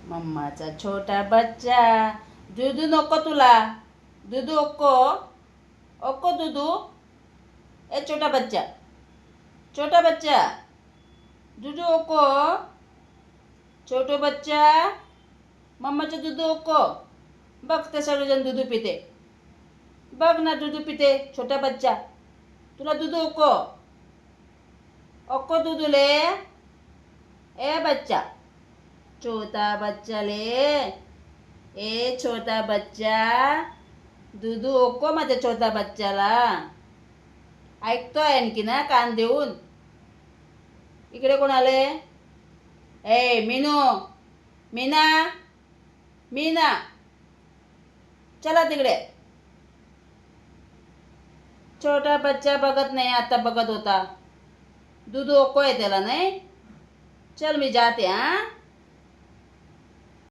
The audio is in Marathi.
मम्माचा छोटा बच्चा. दुधू नको तुला. दुधू ओक्को. ओक्को दुधू. ए छोटा बच्चा. छोटा बच्चा. दुधू ओक्को. छोटो बच्चा. मम्माचं दुधू ओक्को. बघ ते सगळेजण दुधू पिते. बघ ना दुधू पिते छोटा बच्चा. तुला दुधू ओक्को. ओक्को दुधूले. ए बच्चा. छोटा बच्चा ले. ए छोटा बच्चा. दुधू ओक्को माझ्या छोटा बच्चाला. ऐकतोय आणखी ना कान देऊन. इकडे कोण आले? ए मीनू. मीना. मीना. चला तिकडे. छोटा बच्चा बघत नाही, आता बघत होता. दूध ओको आहे त्याला नाही. चल मी जाते. हा